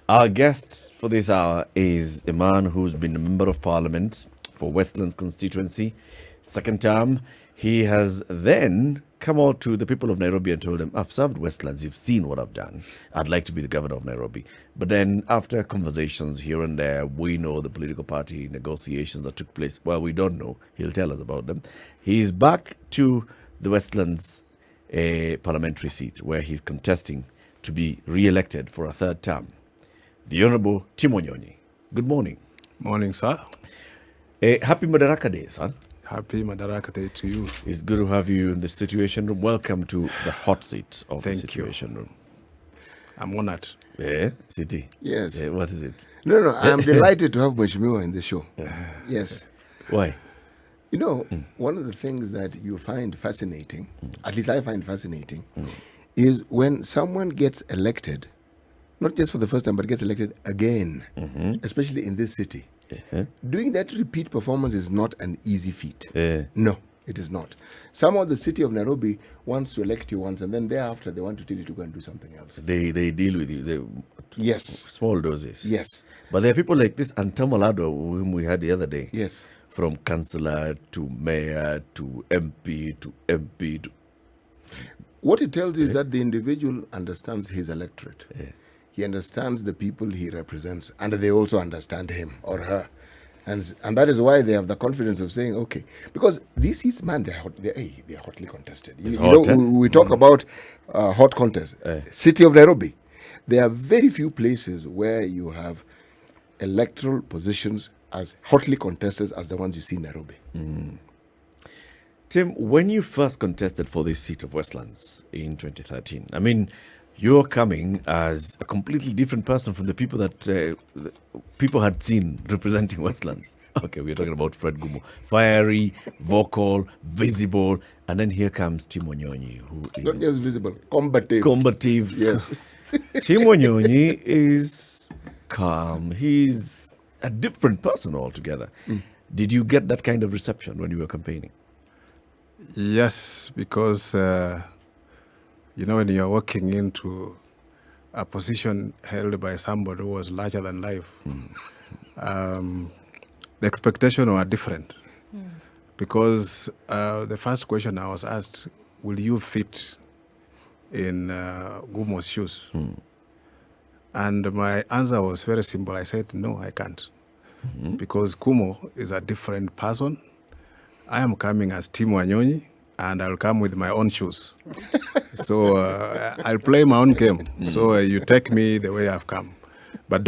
Our guest for this hour is a man who's been a member of parliament for Westlands constituency, second term. He has then come out to the people of Nairobi and told them, I've served Westlands, you've seen what I've done. I'd like to be the governor of Nairobi. But then after conversations here and there, we know the political party negotiations that took place. Well, we don't know. He'll tell us about them. He's back to the Westlands parliamentary seat where he's contesting to be re-elected for a third term. The Honorable WANYONYI. Good morning. Morning, sir. Happy Madaraka Day, son. Happy Madaraka Day to you. It's good to have you in the Situation Room. Welcome to the hot seat of the Situation Room. I'm honored. Yeah, City. Yes. What is it? No, I'm delighted to have Mheshimiwa in the show. Yes. Why? You know, one of the things that you find fascinating, at least I find fascinating, is when someone gets elected, not just for the first time, but gets elected again, especially in this city. Doing that repeat performance is not an easy feat. No, it is not. Somehow the city of Nairobi wants to elect you once, and then thereafter they want to tell you to go and do something else. They deal with you. Yes. Small doses. Yes. But there are people like this Antamalado, whom we had the other day. Yes. From councillor to mayor to MP to MP to... What it tells you is that the individual understands his electorate. He understands the people he represents, and they also understand him or her. And that is why they have the confidence of saying, okay, because these seats, man, they're hotly contested. We talk about hot contest. City of Nairobi, there are very few places where you have electoral positions as hotly contested as the ones you see in Nairobi. Tim, when you first contested for this seat of Westlands in 2013, I mean, you're coming as a completely different person from the people that people had seen representing Westlands. Okay, we're talking about Fred Gumo. Fiery, vocal, visible, and then here comes WANYONYI, who is... Not just visible, combative. Combative. Yes. WANYONYI is calm. He's a different person altogether. Did you get that kind of reception when you were campaigning? Yes, because... when you're walking into a position held by somebody who was larger than life, the expectations were different. Because the first question I was asked, will you fit in Gumo's shoes? And my answer was very simple. I said, no, I can't. Because Gumo is a different person. I am coming as WANYONYI, and I'll come with my own shoes. So I'll play my own game. So you take me the way I've come. But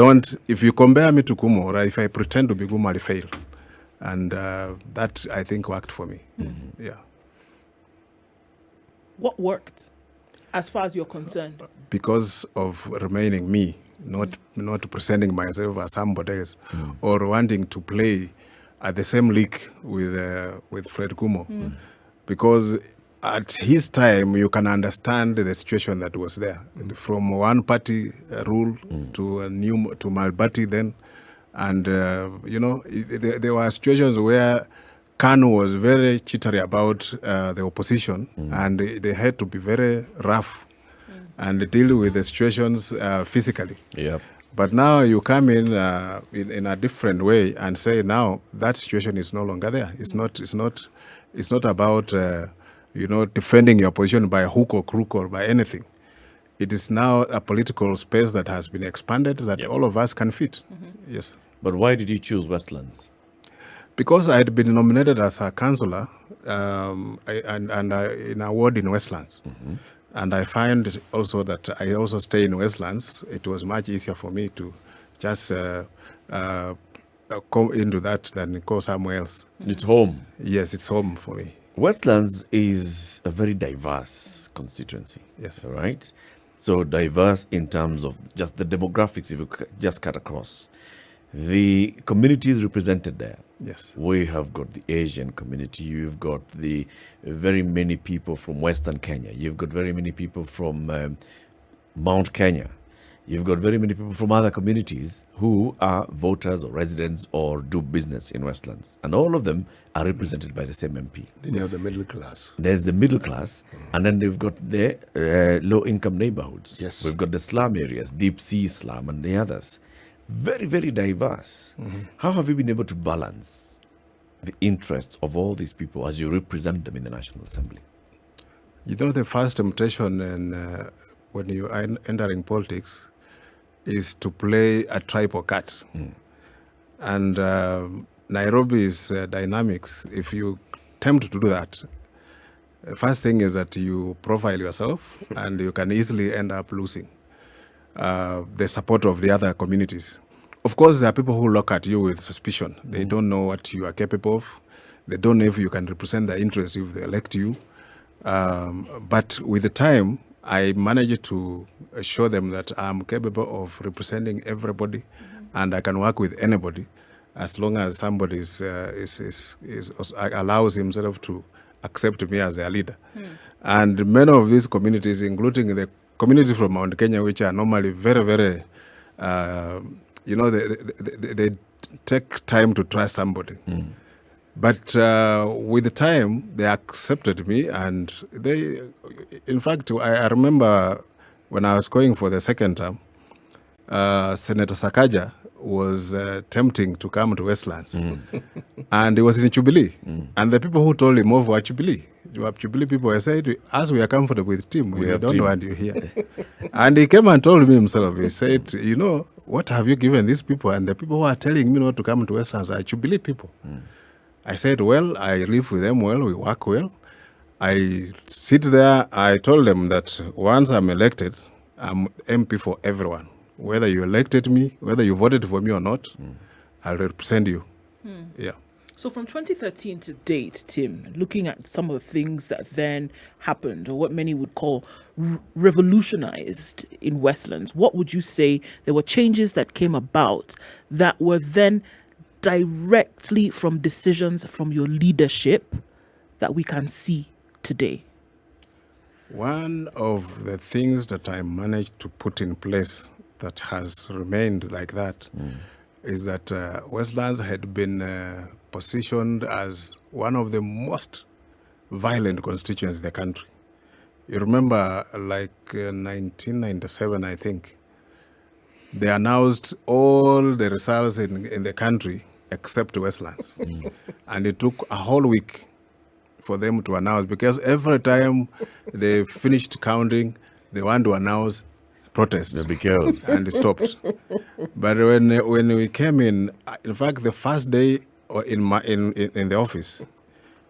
if you compare me to Gumo, or if I pretend to be Gumo, I'll fail. And that, I think, worked for me. Yeah. What worked, as far as you're concerned? Because of remaining me, not presenting myself as somebody else, or wanting to play at the same league with Fred Gumo. Because at his time, you can understand the situation that was there. From one party rule to multi then. And, there were situations where Kanu was very jittery about the opposition, and they had to be very rough and deal with the situations physically. Yep. But now you come in a different way and say now that situation is no longer there. It's not about defending your position by hook or crook or by anything. It is now a political space that has been expanded that all of us can fit. Yes. But why did you choose Westlands? Because I had been nominated as a councillor in a ward in Westlands. And I find also that I also stay in Westlands. It was much easier for me to just come into that than go somewhere else. It's home. Yes, it's home for me. Westlands is a very diverse constituency. Yes. All right. So diverse in terms of just the demographics, if you just cut across. The communities represented there. Yes. We have got the Asian community. You've got the very many people from Western Kenya. You've got very many people from Mount Kenya. You've got very many people from other communities who are voters or residents or do business in Westlands. And all of them are represented by the same MP. Then you have the middle class. There's the middle class, and then they've got the low-income neighborhoods. Yes. We've got the slum areas, deep sea slum, and the others. Very, very diverse. How have you been able to balance the interests of all these people as you represent them in the National Assembly? You know, the first temptation when you are entering politics is to play a tribal card. And Nairobi's dynamics, if you attempt to do that, the first thing is that you profile yourself and you can easily end up losing the support of the other communities. Of course, there are people who look at you with suspicion. They don't know what you are capable of. They don't know if you can represent their interests if they elect you. But with the time, I managed to show them that I'm capable of representing everybody, and I can work with anybody, as long as somebody allows himself to accept me as their leader. And many of these communities, including the communities from Mount Kenya, which are normally very, very, they take time to trust somebody. But with the time, they accepted me, and they, in fact, I remember when I was going for the second term, Senator Sakaja was tempting to come to Westlands, and he was in Jubilee, and the people who told him off were Jubilee. Jubilee people, I said, as we are comfortable with team, we don't want you here. And he came and told me himself, he said, you know, what have you given these people? And the people who are telling me not to come to Westlands are Jubilee people. I said, well, I live with them well, we work well. I sit there, I told them that once I'm elected, I'm MP for everyone. Whether you elected me, whether you voted for me or not, I'll represent you. Yeah. So from 2013 to date, Tim, looking at some of the things that then happened, or what many would call revolutionized in Westlands, what would you say there were changes that came about that were then directly from decisions from your leadership that we can see today? One of the things that I managed to put in place that has remained like that is that Westlands had been positioned as one of the most violent constituencies in the country. You remember, like 1997, I think, they announced all the results in the country except Westlands. And it took a whole week for them to announce, because every time they finished counting, they want to announce protest. And it stopped. But when we came in fact, the first day in the office,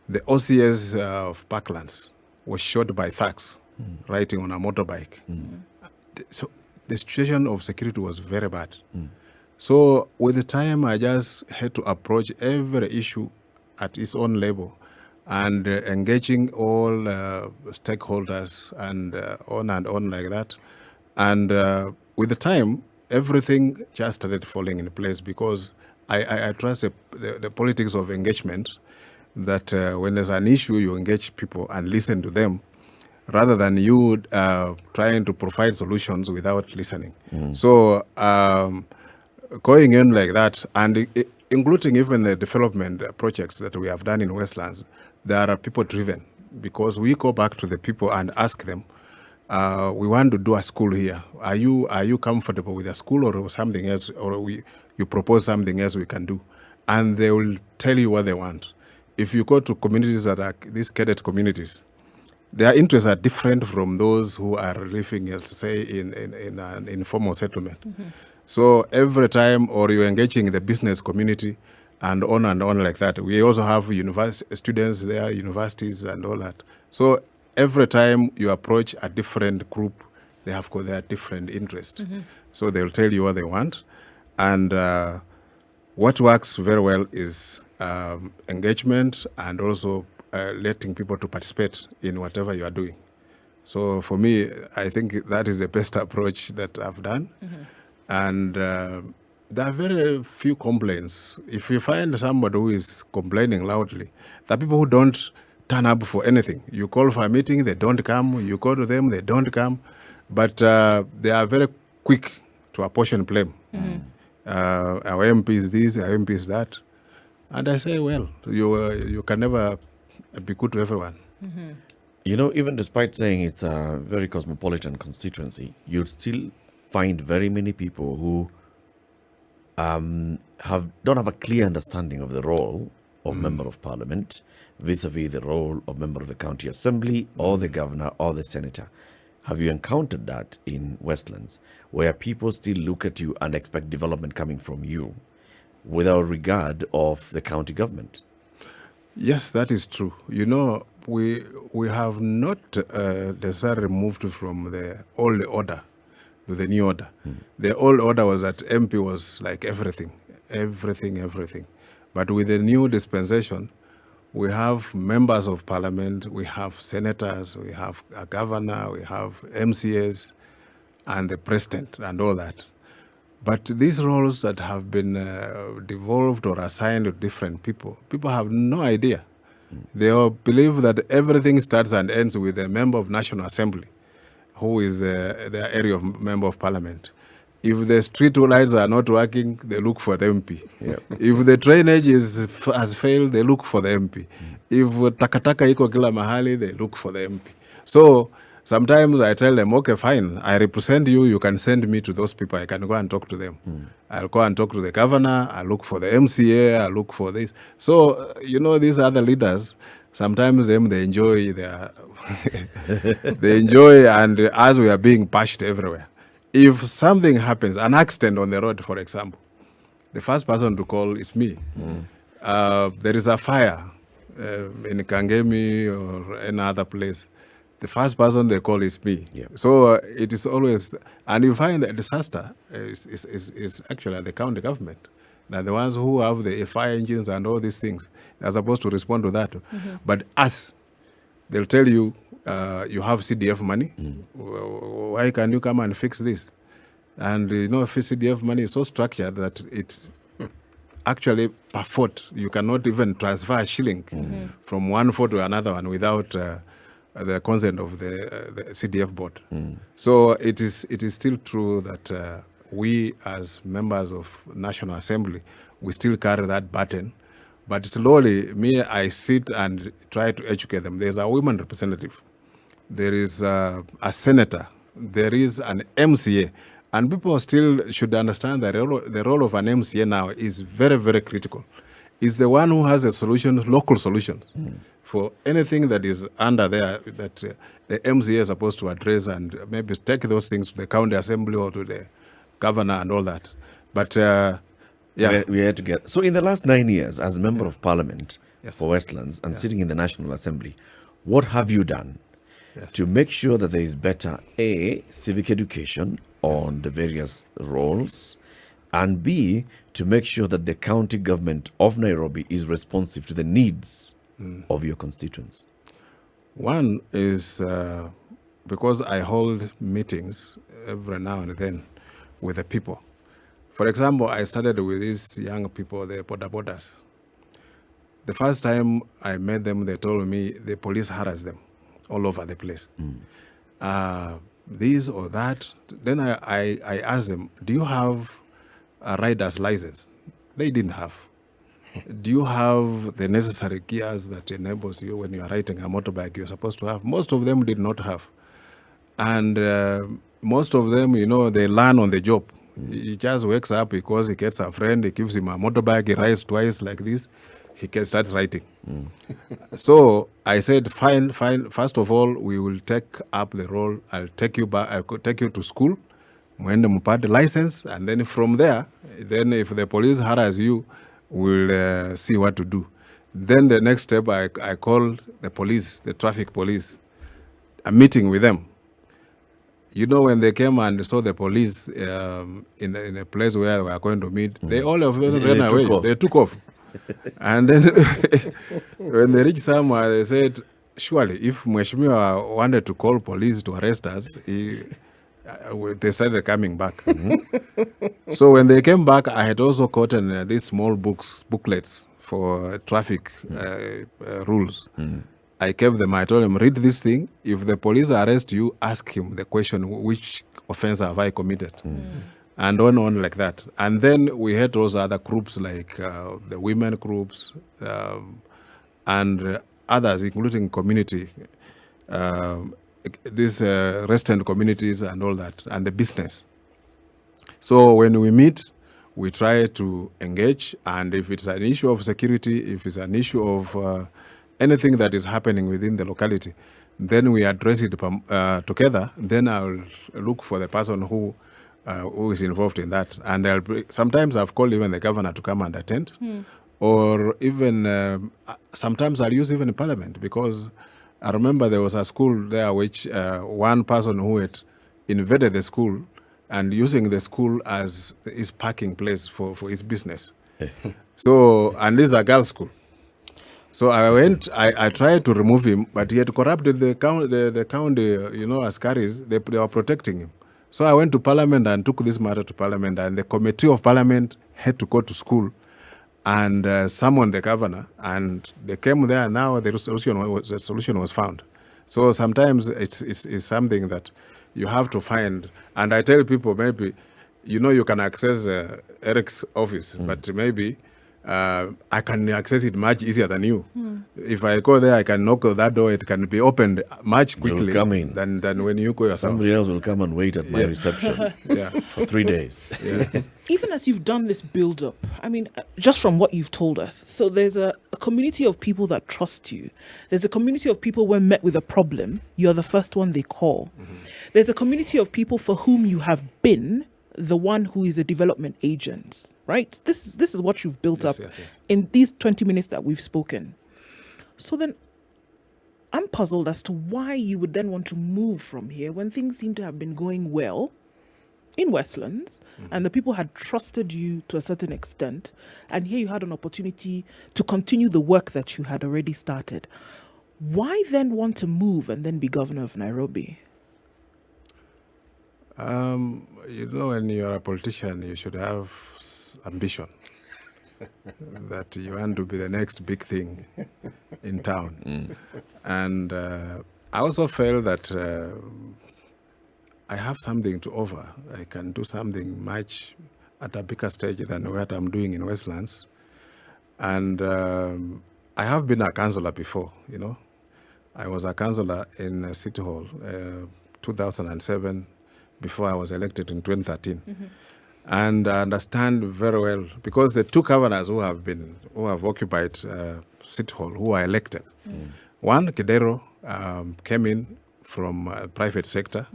the OCS of Parklands was shot by thugs riding on a motorbike. So the situation of security was very bad. So with the time, I just had to approach every issue at its own level and engaging all stakeholders and on like that. And with the time, everything just started falling in place, because I trust the politics of engagement, that when there's an issue, you engage people and listen to them, rather than you trying to provide solutions without listening. So going in like that, and including even the development projects that we have done in Westlands, they are people-driven, because we go back to the people and ask them, we want to do a school here. Are you comfortable with a school or something else, or you propose something else we can do? And they will tell you what they want. If you go to communities that are these cadet communities, their interests are different from those who are living, let's say, in an informal settlement. So every time, or you're engaging in the business community, and on like that. We also have students there, universities and all that. So every time you approach a different group, they have got their different interests. So they'll tell you what they want. And what works very well is engagement, and also letting people to participate in whatever you are doing. So for me, I think that is the best approach that I've done. And there are very few complaints. If you find somebody who is complaining loudly, there are people who don't turn up for anything. You call for a meeting, they don't come. You go to them, they don't come. But they are very quick to apportion blame. Our MP is this, our MP is that. And I say, well, you can never be good to everyone. You know, even despite saying it's a very cosmopolitan constituency, you'd still find very many people who don't have a clear understanding of the role of member of parliament vis-a-vis the role of member of the county assembly or the governor or the senator. Have you encountered that in Westlands, where people still look at you and expect development coming from you without regard of the county government? Yes, that is true. You know, we have not necessarily moved from the old order to the new order. The old order was that MP was like everything. But with the new dispensation, we have members of parliament, we have senators, we have a governor, we have MCAs, and the president, and all that. But these roles that have been devolved or assigned to different people have no idea. They all believe that everything starts and ends with a member of National Assembly, who is the area of member of parliament. If the street lights are not working, they look for the MP. Yep. If the drainage has failed, they look for the MP. If takataka iko kila mahali, they look for the MP. So sometimes I tell them, okay, fine, I represent you, you can send me to those people, I can go and talk to them. I'll go and talk to the governor, I'll look for the MCA, I'll look for this. So, you know, these other leaders, sometimes they enjoy their, they enjoy, and as we are being bashed everywhere. If something happens, an accident on the road, for example, the first person to call is me. There is a fire in Kangemi or any other place. The first person they call is me. Yeah. So it is always, and you find that disaster is actually at the county government. Now the ones who have the fire engines and all these things, they're supposed to respond to that. But us, they'll tell you, you have CDF money. Why can you come and fix this? And you know, CDF money is so structured that it's actually per foot. You cannot even transfer a shilling from one foot to another one without the consent of the CDF board. So it is still true that we as members of National Assembly, we still carry that burden. But slowly, I sit and try to educate them. There's a women representative. There is a senator. There is an MCA. And people still should understand that the role of an MCA now is very, very critical. It's the one who has a solution, local solutions, for anything that is under there that the MCA is supposed to address, and maybe take those things to the county assembly or to the governor and all that. But yeah. We had to get. So in the last 9 years, as member of parliament Yes. for Westlands and sitting in the National Assembly, what have you done to make sure that there is better, A, civic education on the various roles, and B, to make sure that the county government of Nairobi is responsive to the needs of your constituents? One is because I hold meetings every now and then with the people. For example, I started with these young people, the boda-bodas. The first time I met them, they told me the police harass them all over the place. This or that. Then I asked them, do you have a rider's license? They didn't have. Do you have the necessary gears that enables you when you are riding a motorbike you're supposed to have? Most of them did not have. And most of them, you know, they learn on the job. He just wakes up because he gets a friend, he gives him a motorbike, he rides twice like this, he can start writing. So I said, fine, first of all, we will take up the role. I'll take you back, I'll take you to school, when the mupad license, and then from there, then if the police harass you, we'll see what to do. Then the next step, I called the police, the traffic police, a meeting with them. You know, when they came and saw the police in a place where we are going to meet, they all of them ran away. They took off. And then when they reached somewhere, they said, surely, if Mheshimiwa wanted to call police to arrest us, they started coming back. So when they came back, I had also gotten these small booklets for traffic rules. I gave them, I told them, read this thing. If the police arrest you, ask him the question, which offense have I committed? and on like that. And then we had also other groups like the women groups and others, including community, these resident communities and all that, and the business. So when we meet, we try to engage, and if it's an issue of security, if it's an issue of anything that is happening within the locality, then we address it together. Then I'll look for the person who is involved in that. And sometimes I've called even the governor to come and attend. Or even, sometimes I'll use even Parliament, because I remember there was a school there which one person who had invaded the school and using the school as his parking place for his business. So, and this is a girls' school. So I tried to remove him, but he had corrupted the county, askaris, they were protecting him. So I went to Parliament and took this matter to Parliament, and the committee of Parliament had to go to school and summon the governor, and they came there, and now the solution was found. So sometimes it's something that you have to find, and I tell people, maybe, you can access Eric's office, but maybe I can access it much easier than you. If I go there, I can knock on that door, it can be opened much quickly than when you go yourself. Somebody else will come and wait at my reception for 3 days. Even as you've done this build-up, I mean, just from what you've told us, so there's a community of people that trust you. There's a community of people when met with a problem, you're the first one they call. There's a community of people for whom you have been the one who is a development agent, right? This is what you've built up in these 20 minutes that we've spoken. So then I'm puzzled as to why you would then want to move from here when things seem to have been going well in Westlands and the people had trusted you to a certain extent, and here you had an opportunity to continue the work that you had already started. Why then want to move and then be governor of Nairobi? When you're a politician, you should have ambition that you want to be the next big thing in town. And I also felt that I have something to offer. I can do something much at a bigger stage than what I'm doing in Westlands. And I have been a councillor before, I was a councillor in City Hall, 2007, before I was elected in 2013. And I understand very well, because the two governors who have occupied City Hall, who are elected, one, Kidero, came in from private sector.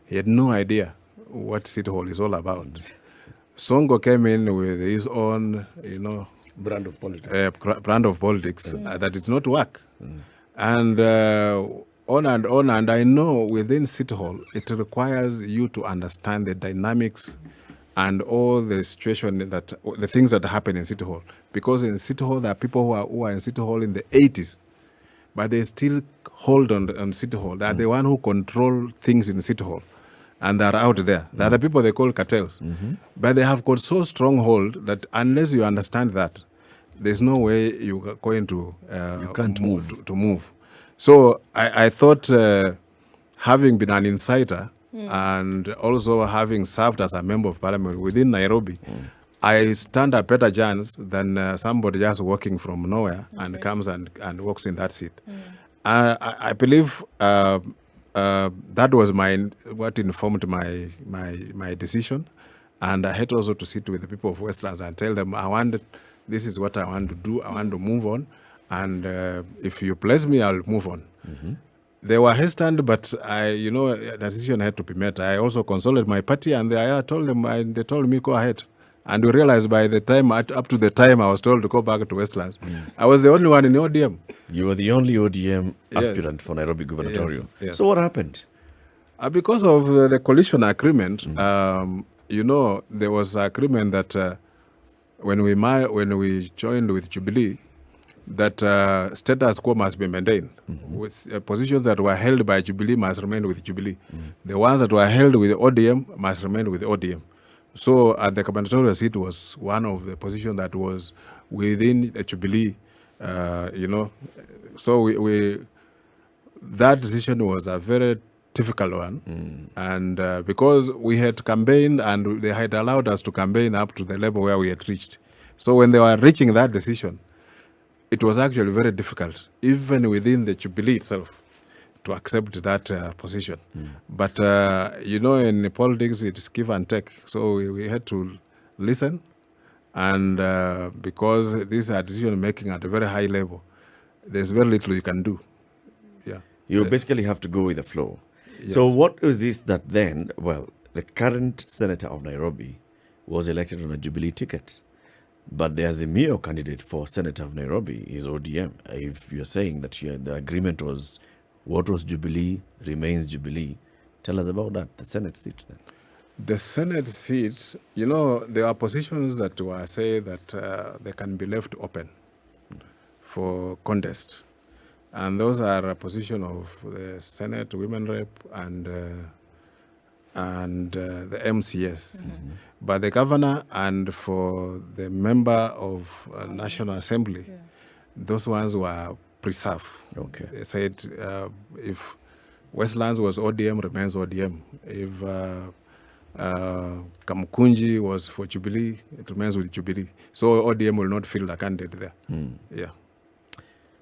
He had no idea what City Hall is all about. Songo came in with his own, brand of politics. That did not work. And on and on, and I know within City Hall, it requires you to understand the dynamics and all the the things that happen in City Hall. Because in City Hall, there are people who are in City Hall in the 80s, but they still hold on City Hall. They are the one who control things in City Hall, and they are out there. They are the people they call cartels. But they have got so strong hold that unless you understand that, there's no way you are going to you can't move. To move. So I thought, having been an insider and also having served as a member of parliament within Nairobi, I stand a better chance than somebody just walking from nowhere and comes and walks in that seat. I believe that was what informed my decision, and I had also to sit with the people of Westlands and tell them this is what I want to do. I want to move on. And if you place me, I'll move on. They were hesitant, but a decision had to be made. I also consulted my party, and I told them, and they told me, go ahead. And we realized by the time, up to the time I was told to go back to Westlands, I was the only one in ODM. You were the only ODM aspirant for Nairobi gubernatorial. Yes. So what happened? Because of the coalition agreement, there was an agreement that when we joined with Jubilee, that status quo must be maintained. With positions that were held by Jubilee must remain with Jubilee. The ones that were held with ODM must remain with ODM. So the gubernatorial seat was one of the positions that was within the Jubilee, So that decision was a very difficult one. And because we had campaigned and they had allowed us to campaign up to the level where we had reached. So when they were reaching that decision, it was actually very difficult, even within the Jubilee itself, to accept that position. But, in politics, it's give and take. So we had to listen. And because these are decision-making at a very high level, there's very little you can do. Yeah. You basically have to go with the flow. Yes. So what is this that then, the current senator of Nairobi was elected on a Jubilee ticket, but the Azimio candidate for senator of Nairobi is ODM. If you're saying that the agreement was what was Jubilee remains Jubilee, tell us about that, the Senate seat then. The Senate seat, there are positions that were say that they can be left open for contest. And those are a position of the Senate, Women Rep, and the MCS. But the governor and for the member of National Assembly, those ones were preserved. Okay. They said if Westlands was ODM, remains ODM. If Kamukunji was for Jubilee, it remains with Jubilee. So ODM will not field a candidate there. Yeah.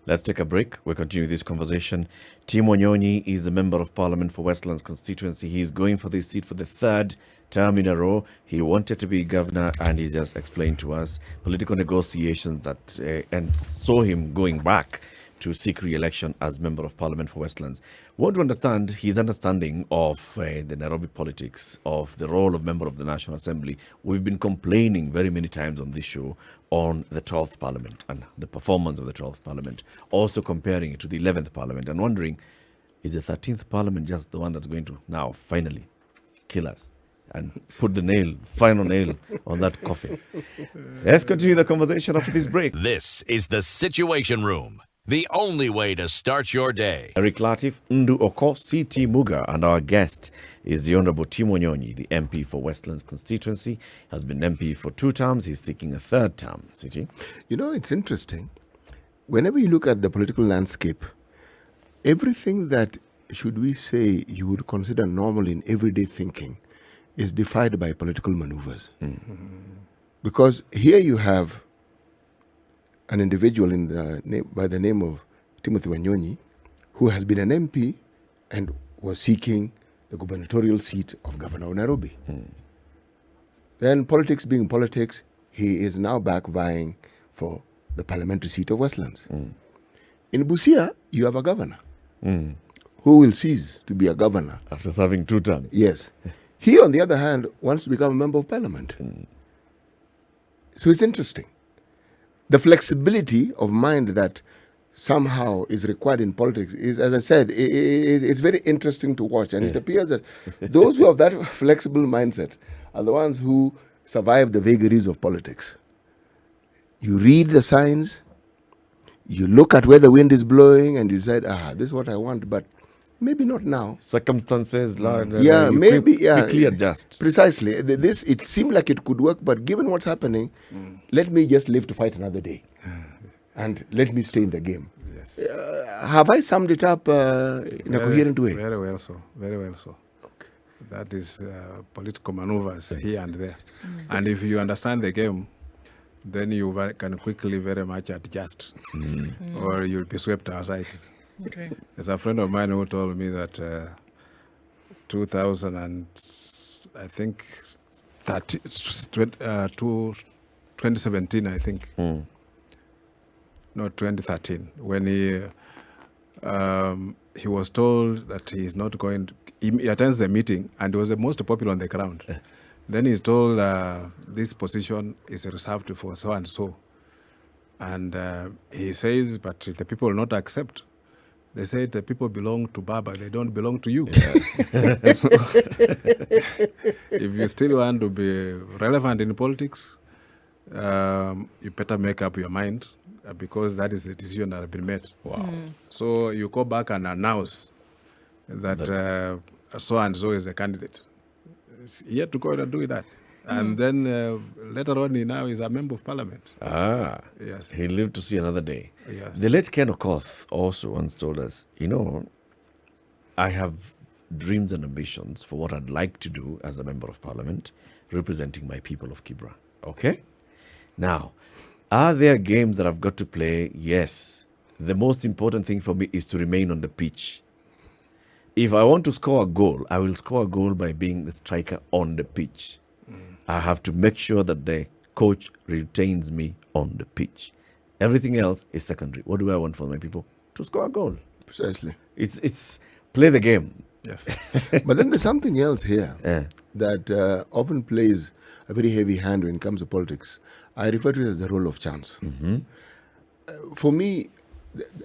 Let's take a break. We'll continue this conversation. Tim WANYONYI is the Member of Parliament for Westlands constituency. He's going for this seat for the third term in a row. He wanted to be governor, and he just explained to us political negotiations that and saw him going back to seek re-election as Member of Parliament for Westlands. We want to understand his understanding of the Nairobi politics, of the role of Member of the National Assembly. We've been complaining very many times on this show on the 12th Parliament and the performance of the 12th Parliament, also comparing it to the 11th Parliament and wondering, is the 13th Parliament just the one that's going to now finally kill us and put the final nail on that coffin? Let's continue the conversation after this break. This is the Situation Room, the only way to start your day. Eric Latif, Ndu Oko, C.T. Muga, and our guest is the Honorable Tim WANYONYI, the MP for Westlands constituency. Has been MP for 2 terms. He's seeking a 3rd term. C.T. It's interesting. Whenever you look at the political landscape, everything that, should we say, you would consider normal in everyday thinking is defied by political maneuvers. Because here you have an individual by the name of Timothy WANYONYI, who has been an MP and was seeking the gubernatorial seat of Governor of Nairobi. Then, politics being politics, he is now back vying for the parliamentary seat of Westlands. In Busia, you have a governor who will cease to be a governor After serving 2 terms. Yes. He, on the other hand, wants to become a member of parliament. So it's interesting. The flexibility of mind that somehow is required in politics is, as I said, it's very interesting to watch. And it appears that those who have that flexible mindset are the ones who survive the vagaries of politics. You read the signs, you look at where the wind is blowing, and you decide, this is what I want, but maybe not now. Circumstances, quickly adjust. Precisely. It seemed like it could work, but given what's happening, let me just live to fight another day. And let me stay in the game. Yes. Have I summed it up in a coherent way? Very well so. Very well so. Okay. That is political maneuvers here and there. And if you understand the game, then you can quickly very much adjust, or you'll be swept aside. Okay. There's a friend of mine who told me that 2017, I think. No, 2013, when he was told that he is not going to, he attends the meeting and he was the most popular on the ground. Then he's told this position is reserved for so and so. And he says, but the people will not accept. They say the people belong to Baba, they don't belong to you. So, if you still want to be relevant in politics, you better make up your mind, because that is the decision that has been made. Wow. So you go back and announce that so-and-so is the candidate. He had to go and do that. And then later on, he now is a member of parliament. Yes. He lived to see another day. Yes. The late Ken Okoth also once told us, I have dreams and ambitions for what I'd like to do as a member of parliament, representing my people of Kibra. Okay? Now, are there games that I've got to play? Yes. The most important thing for me is to remain on the pitch. If I want to score a goal, I will score a goal by being the striker on the pitch. I have to make sure that the coach retains me on the pitch. Everything else is secondary. What do I want for my people? To score a goal. Precisely. It's play the game. Yes. But then there's something else here that often plays a very heavy hand when it comes to politics. I refer to it as the role of chance. For me,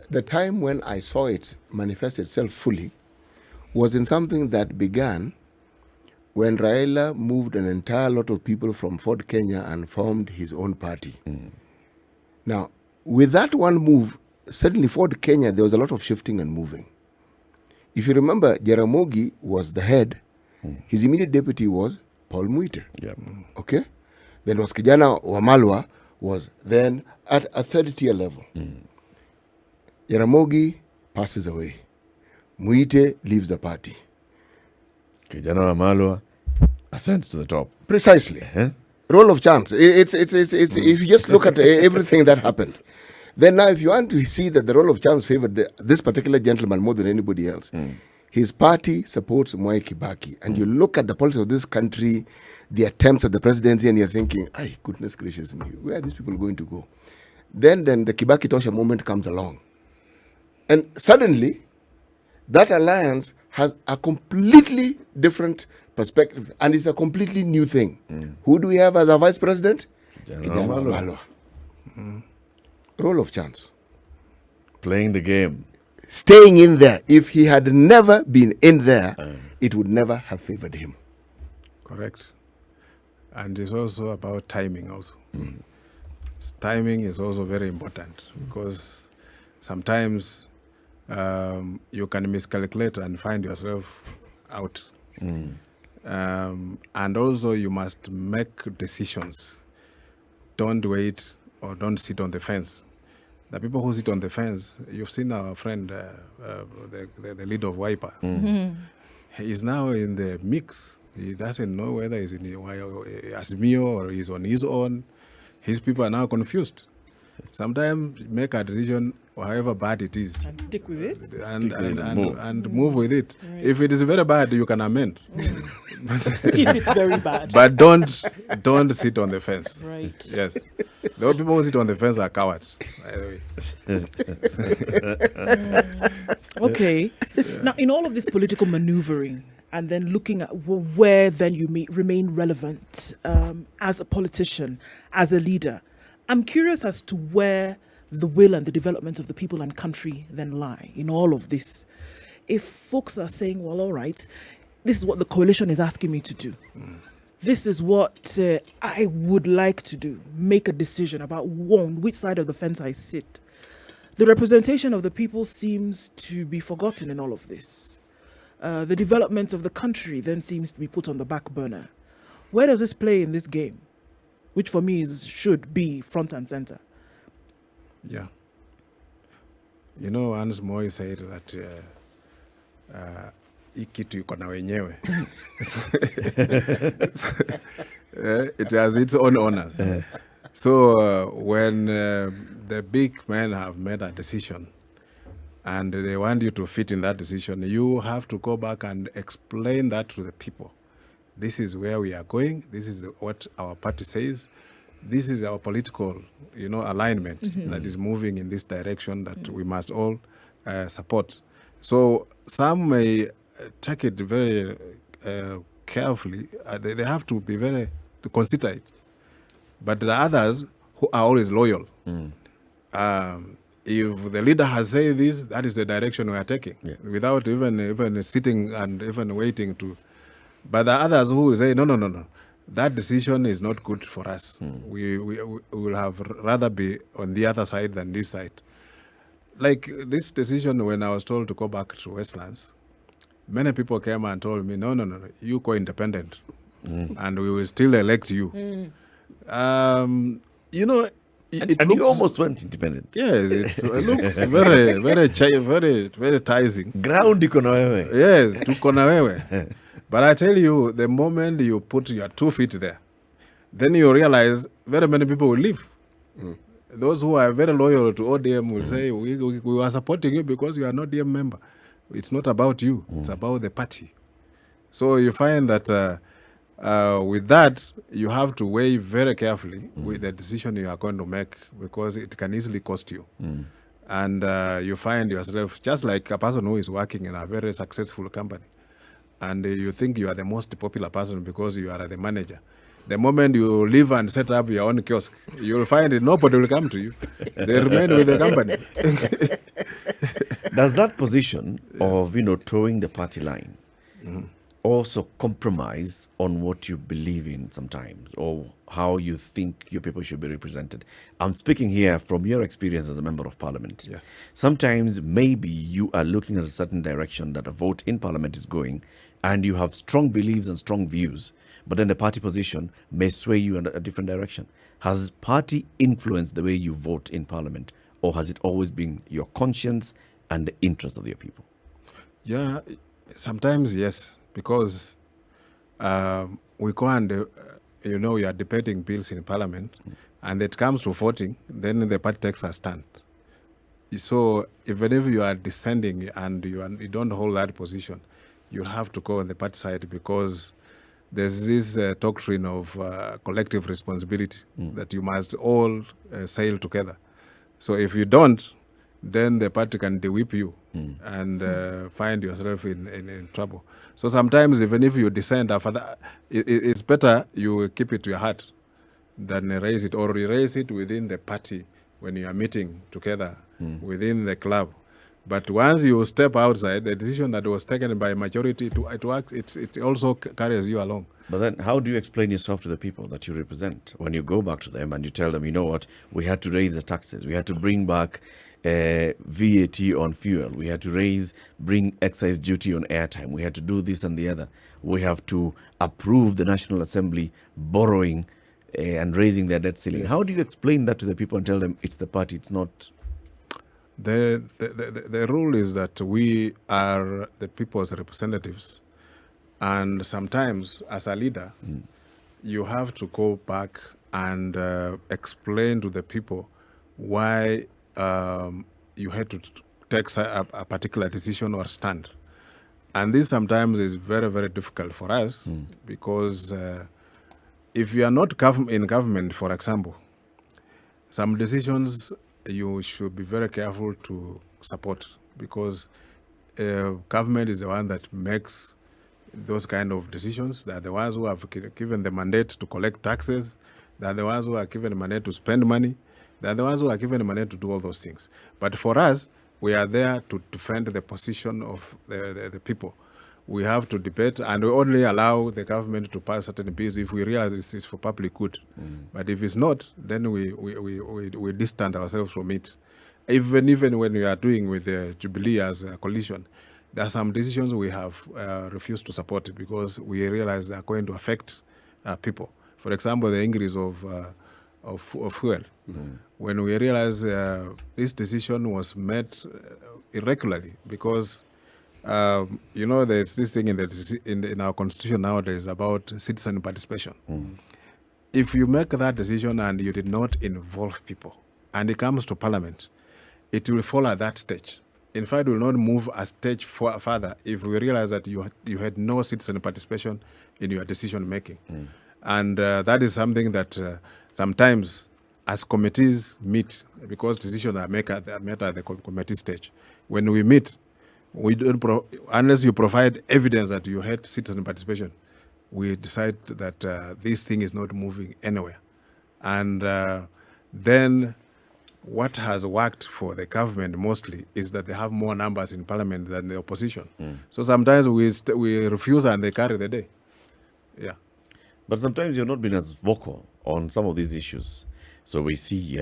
the time when I saw it manifest itself fully was in something that began when Raila moved an entire lot of people from Ford Kenya and formed his own party. Now, with that one move, suddenly Ford Kenya, there was a lot of shifting and moving. If you remember, Jaramogi was the head. His immediate deputy was Paul Muite. Okay? Then was Kijana Wamalwa was then at a third tier level. Jaramogi passes away. Muite leaves the party. Kijana Wamalwa ascends to the top. Precisely. Role of chance. It's if you just look at everything that happened. Then now if you want to see that the role of chance favored this particular gentleman more than anybody else, his party supports Mwai Kibaki. And you look at the politics of this country, the attempts at the presidency, and you're thinking, ay, goodness gracious me, where are these people going to go? Then the Kibaki Tosha moment comes along. And suddenly, that alliance has a completely different perspective, and it's a completely new thing. Who do we have as our vice president? Kijana Wamalwa. Role of chance. Playing the game. Staying in there. If he had never been in there, it would never have favored him. Correct. And it's also about timing also. Timing is also very important because sometimes you can miscalculate and find yourself out. And also you must make decisions. Don't wait or don't sit on the fence. The people who sit on the fence, you've seen our friend, the leader of Wiper. He is now in the mix. He doesn't know whether he's in Azimio or he's on his own. His people are now confused. Sometimes make a decision, however bad it is, And stick with it. and move with it. Right. If it is very bad, you can amend. If it's very bad. But don't sit on the fence. Right. Yes. The people who sit on the fence are cowards, by the way. Okay. Now, in all of this political maneuvering, and then looking at where then you remain relevant as a politician, as a leader, I'm curious as to where the will and the development of the people and country then lie in all of this. If folks are saying, well, all right, this is what the coalition is asking me to do. This is what I would like to do. Make a decision about which side of the fence I sit. The representation of the people seems to be forgotten in all of this. The development of the country then seems to be put on the back burner. Where does this play in this game? Which for me should be front and center. Yeah. You know, Hans Moi said that ikitu iko na wenyewe. It has its own owners. So when the big men have made a decision and they want you to fit in that decision, you have to go back and explain that to the people. This is where we are going. This is what our party says. This is our political, alignment that is moving in this direction that we must all support. So some may take it very carefully. They have to be to consider it. But the others who are always loyal, if the leader has said this, that is the direction we are taking, without even sitting and even waiting to. But the others who say, no, that decision is not good for us. We will have rather be on the other side than this side. Like this decision, when I was told to go back to Westlands, many people came and told me, no, you go independent, and we will still elect you. And you almost went independent. Yes, it looks very enticing. Ground iko na wewe. Yes, tuko na wewe. But I tell you, the moment you put your 2 feet there, then you realize very many people will leave. Those who are very loyal to ODM will say, we are supporting you because you are not ODM member. It's not about you. It's about the party. So you find that with that, you have to weigh very carefully with the decision you are going to make because it can easily cost you. And you find yourself just like a person who is working in a very successful company. And you think you are the most popular person because you are the manager. The moment you leave and set up your own kiosk, you'll find that nobody will come to you. They remain with the company. Does that position of, towing the party line also compromise on what you believe in sometimes or how you think your people should be represented? I'm speaking here from your experience as a member of parliament. Yes. Sometimes maybe you are looking at a certain direction that a vote in parliament is going and you have strong beliefs and strong views, but then the party position may sway you in a different direction. Has party influenced the way you vote in parliament, or has it always been your conscience and the interest of your people? Yeah, sometimes yes, because we go and, we are debating bills in parliament, and it comes to voting, then the party takes a stand. So even if you are dissenting and you don't hold that position, you have to go on the party side because there's this doctrine of collective responsibility that you must all sail together. So if you don't, then the party can de-whip you and find yourself in trouble. So sometimes even if you dissent after that, it's better you keep it to your heart than erase it, or erase it within the party when you are meeting together within the club. But once you step outside, the decision that was taken by majority it also carries you along. But then how do you explain yourself to the people that you represent when you go back to them and you tell them, you know what, we had to raise the taxes, we had to bring back VAT on fuel, we had to bring excise duty on airtime, we had to do this and the other, we have to approve the National Assembly borrowing and raising their debt ceiling. Yes. How do you explain that to the people and tell them it's the party, it's not? The rule is that we are the people's representatives, and sometimes as a leader, you have to go back and explain to the people why you had to take a particular decision or stand. And this sometimes is very, very difficult for us because if you are not in government, for example, some decisions you should be very careful to support because government is the one that makes those kind of decisions. They are the ones who have given the mandate to collect taxes. They are the ones who are given the mandate to spend money. They are the ones who are given the mandate to do all those things. But for us, we are there to defend the position of the people. We have to debate, and we only allow the government to pass certain bills if we realize it's for public good. But if it's not, then we distance ourselves from it. Even when we are doing with the Jubilee as a coalition, there are some decisions we have refused to support because we realize they are going to affect people. For example, the increase of fuel. When we realize this decision was made irregularly because there's this thing in our constitution nowadays about citizen participation. If you make that decision and you did not involve people, and it comes to parliament, it will fall at that stage. In fact, it will not move a stage further if we realize that you had no citizen participation in your decision making. And that is something that sometimes as committees meet, because decisions are made at the committee stage. When we meet, we don't unless you provide evidence that you had citizen participation, we decide that this thing is not moving anywhere. And then what has worked for the government mostly is that they have more numbers in parliament than the opposition. So sometimes we refuse and they carry the day. Yeah. But sometimes you're not being as vocal on some of these issues. So we see,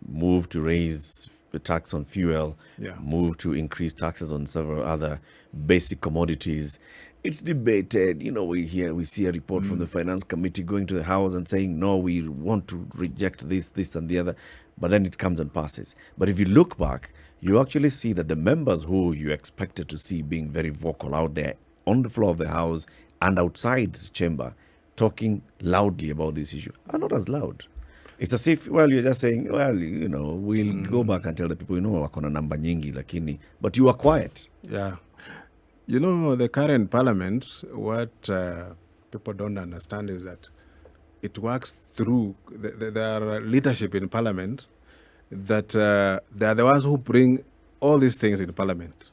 move to raise the tax on fuel, Yeah. move to increase taxes on several other basic commodities. It's debated. We see a report from the Finance Committee going to the House and saying, no, we want to reject this, and the other. But then it comes and passes. But if you look back, you actually see that the members who you expected to see being very vocal out there on the floor of the House and outside the chamber, talking loudly about this issue, are not as loud. It's as if, you're just saying, we'll go back and tell the people, wako na namba nyingi, lakini, but you are quiet. Yeah. The current parliament, what people don't understand is that it works through, there are leadership in parliament that they are the ones who bring all these things in parliament.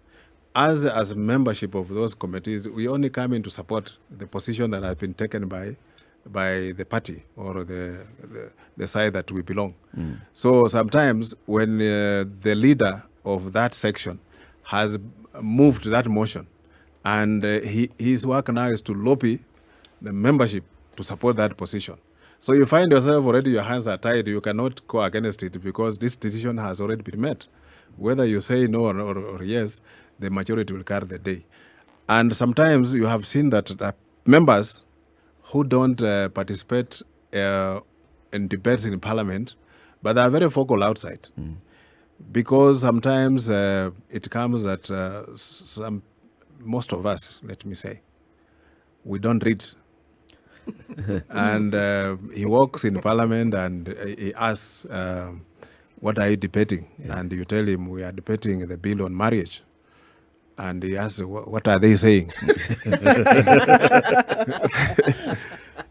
As membership of those committees, we only come in to support the position that has been taken by the party or the side that we belong. So sometimes when the leader of that section has moved that motion, and his work now is to lobby the membership to support that position. So you find yourself already, your hands are tied, you cannot go against it because this decision has already been made. Whether you say no or yes, the majority will carry the day. And sometimes you have seen that members who don't participate in debates in parliament, but they are very vocal outside. Because sometimes it comes that most of us, let me say, we don't read. And he walks in parliament and he asks, what are you debating? Yeah. And you tell him, we are debating the bill on marriage. And he asks, what are they saying?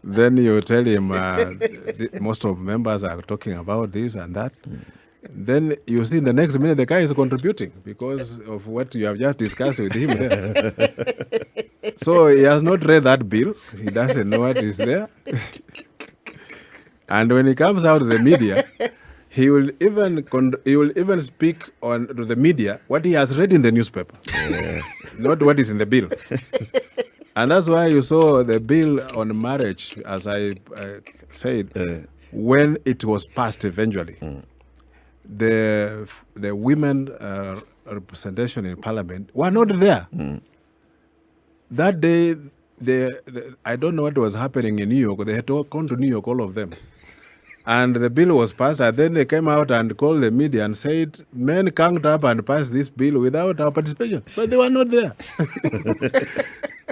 Then you tell him, most of members are talking about this and that. Then you see in the next minute the guy is contributing because of what you have just discussed with him there. So he has not read that bill. He doesn't know what is there. And when he comes out to the media, he will even speak to the media what he has read in the newspaper, not what is in the bill. And that's why you saw the bill on marriage, as I said, when it was passed eventually. The women representation in parliament were not there. That day, I don't know what was happening in New York. They had to come to New York, all of them. And the bill was passed, and then they came out and called the media and said, men ganged up and passed this bill without our participation. But they were not there.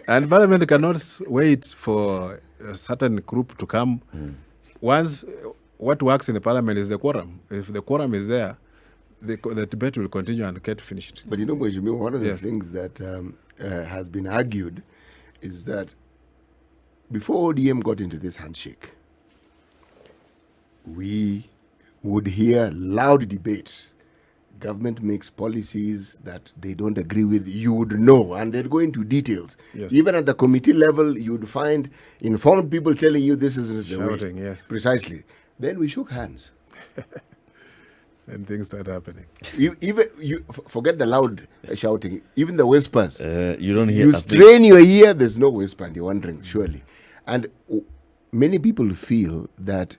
And parliament cannot wait for a certain group to come. Once, what works in the parliament is the quorum. If the quorum is there, the debate will continue and get finished. But Mweshimiwa, one of the things that has been argued is that before ODM got into this handshake, we would hear loud debates. Government makes policies that they don't agree with, you would know, and they'd go into details. Yes. Even at the committee level, you'd find informed people telling you this isn't the Shouting, way. yes. Precisely. Then we shook hands. And things start happening. Forget the loud shouting, even the whispers. You don't hear. You strain your ear, there's no whisper, and you're wondering, surely. And many people feel that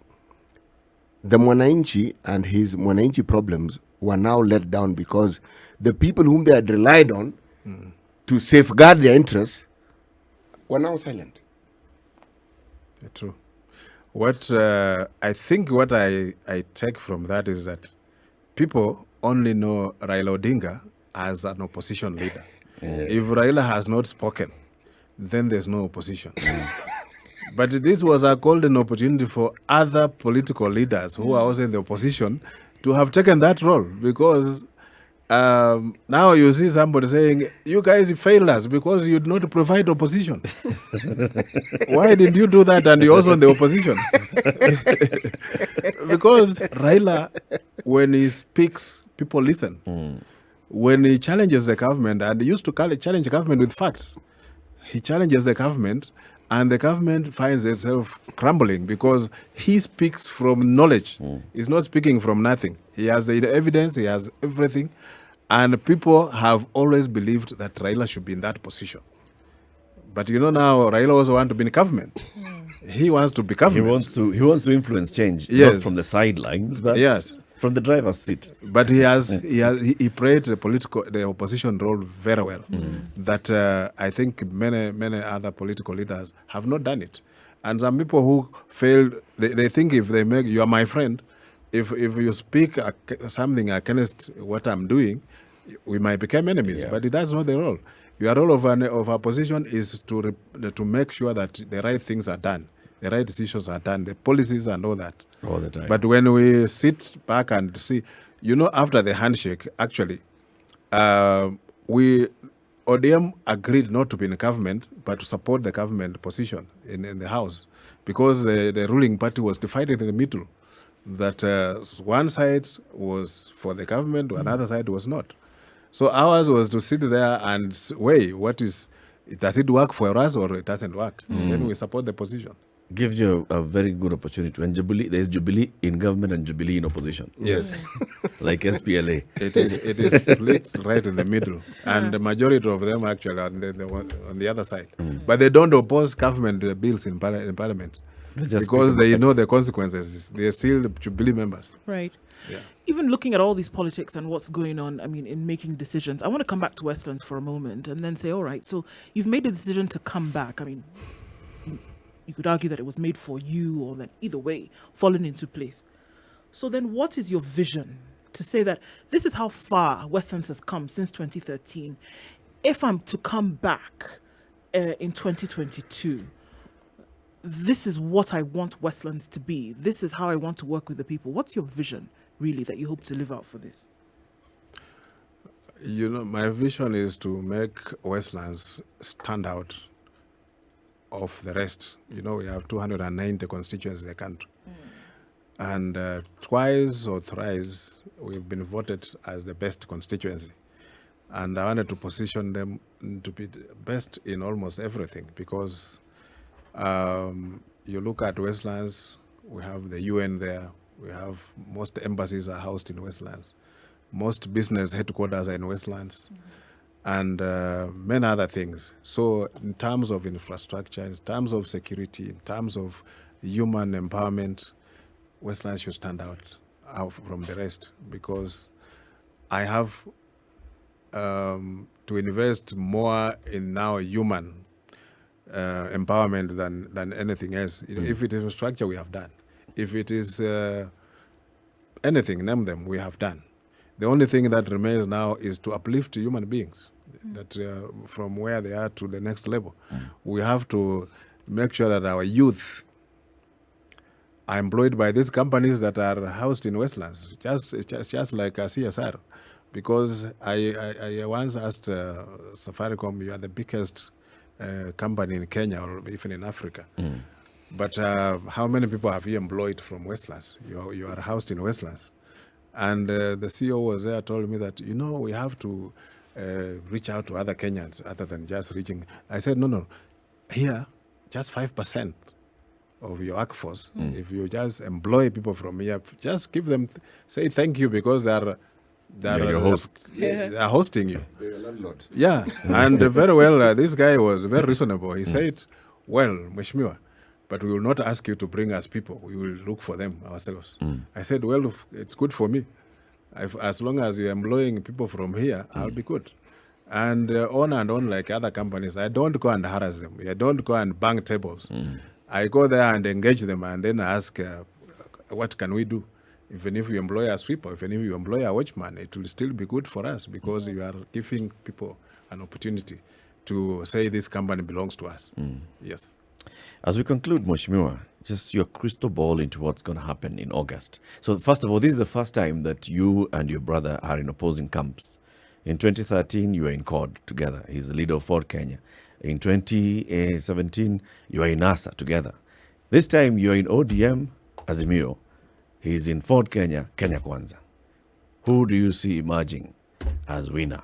the Mwananchi and his Mwananchi problems were now let down because the people whom they had relied on to safeguard their interests were now silent. True. What I think what I take from that is that people only know Raila Odinga as an opposition leader. If Raila has not spoken, then there's no opposition. But this was a golden opportunity for other political leaders who are also in the opposition to have taken that role, because now you see somebody saying, you guys failed us because you did not provide opposition. Why did you do that and you're also in the opposition? Because Raila, when he speaks, people listen. When he challenges the government, and he used to challenge the government with facts, he challenges the government, and the government finds itself crumbling because he speaks from knowledge. He's not speaking from nothing. He has the evidence, he has everything. And people have always believed that Raila should be in that position. But now Raila also wants to be in government. He wants to be government. He wants to influence change, Yes. not from the sidelines, but Yes. From the driver's seat. But he played the opposition role very well. That I think many other political leaders have not done it. And some people who failed, they think if they make you are my friend, if you speak something against what I'm doing, we might become enemies. Yeah. But that's not the role. Your role of opposition is to make sure that the right things are done, the right decisions are done, the policies and all that. All the time. But when we sit back and see, after the handshake, actually, ODM agreed not to be in government, but to support the government position in the House, because the ruling party was divided in the middle. That one side was for the government, another side was not. So ours was to sit there and weigh does it work for us or it doesn't work? Then we support the position. Gives you a very good opportunity. When there's Jubilee in government and Jubilee in opposition. Yes. Like SPLA. It is split right in the middle, and the majority of them actually are on the other side. But they don't oppose government bills in Parliament because they know the consequences. They're still Jubilee members. Right. Yeah. Even looking at all these politics and what's going on, in making decisions, I want to come back to Westlands for a moment and then say, all right, so you've made the decision to come back. You could argue that it was made for you, or that either way, fallen into place. So then what is your vision to say that this is how far Westlands has come since 2013? If I'm to come back in 2022, this is what I want Westlands to be. This is how I want to work with the people. What's your vision, really, that you hope to live out for this? My vision is to make Westlands stand out of the rest. We have 290 constituencies in the country. And twice or thrice, we've been voted as the best constituency. And I wanted to position them to be the best in almost everything, because you look at Westlands, we have the UN there, we have most embassies are housed in Westlands, most business headquarters are in Westlands, and many other things. So in terms of infrastructure, in terms of security, in terms of human empowerment, Westlands should stand out from the rest, because I have to invest more in now human empowerment than anything else. If it is infrastructure, we have done. If it is anything, name them, we have done. The only thing that remains now is to uplift human beings, that from where they are to the next level. We have to make sure that our youth are employed by these companies that are housed in Westlands, just like a CSR. Because I once asked Safaricom, you are the biggest company in Kenya or even in Africa. But how many people have you employed from Westlands? You are housed in Westlands. And the CEO was there, told me that, we have to reach out to other Kenyans other than just reaching. I said, no. Here, just 5% of your workforce, if you just employ people from here, just give them, say thank you, because they're your hosts. They are hosting you. They're your landlords. Yeah, and very well, this guy was very reasonable. He said, well, Mheshimiwa, but we will not ask you to bring us people. We will look for them ourselves. I said, well, it's good for me. As long as you're employing people from here, I'll be good. And on like other companies, I don't go and harass them. I don't go and bang tables. I go there and engage them and then ask, what can we do? Even if you employ a sweeper, even if you employ a watchman, it will still be good for us, because you are giving people an opportunity to say this company belongs to us. Yes. As we conclude, Mheshimiwa, just your crystal ball into what's going to happen in August. So first of all, this is the first time that you and your brother are in opposing camps. In 2013, you were in CORD together. He's the leader of Ford Kenya. In 2017, you are in NASA together. This time, you're in ODM, Azimio. He's in Ford Kenya, Kenya Kwanza. Who do you see emerging as winner?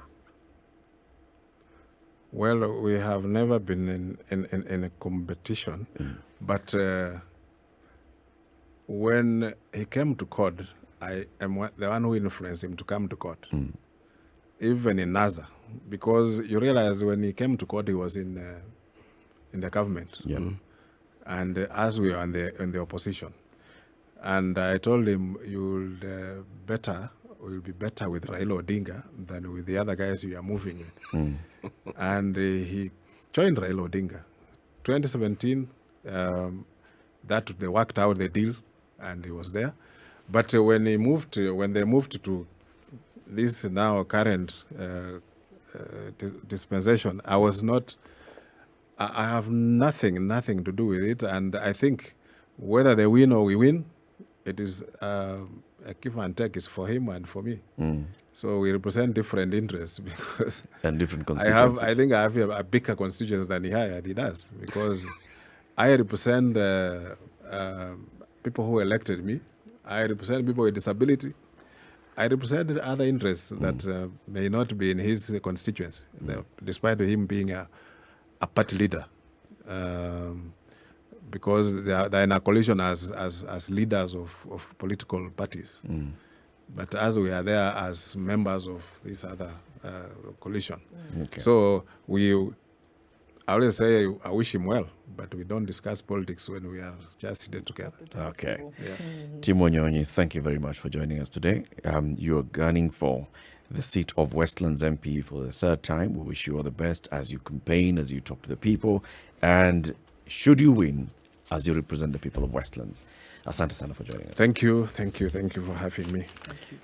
Well, we have never been in a competition, but when he came to CORD, I am the one who influenced him to come to CORD, even in NASA, because you realize when he came to CORD, he was in the government, and as we were in the opposition. And I told him, will be better with Raila Odinga than with the other guys you are moving with. And he joined Raila Odinga. 2017, that they worked out the deal, and he was there. But when they moved to this now current dispensation, I have nothing to do with it. And I think whether they win or we win, it is a give and take is for him and for me. So we represent different interests because and different constituencies. I think I have a bigger constituency than he does, because I represent people who elected me. I represent people with disability. I represent other interests that may not be in his constituency, despite him being a party leader. Because they are in a coalition as leaders of political parties. But as we are there as members of this other coalition. Okay. So I always say I wish him well, but we don't discuss politics when we are just seated together. Okay. Yes. Tim WANYONYI, thank you very much for joining us today. You are gunning for the seat of Westlands MP for the third time. We wish you all the best as you campaign, as you talk to the people, and should you win, as you represent the people of Westlands. Asante sana for joining us. Thank you for having me. Thank you.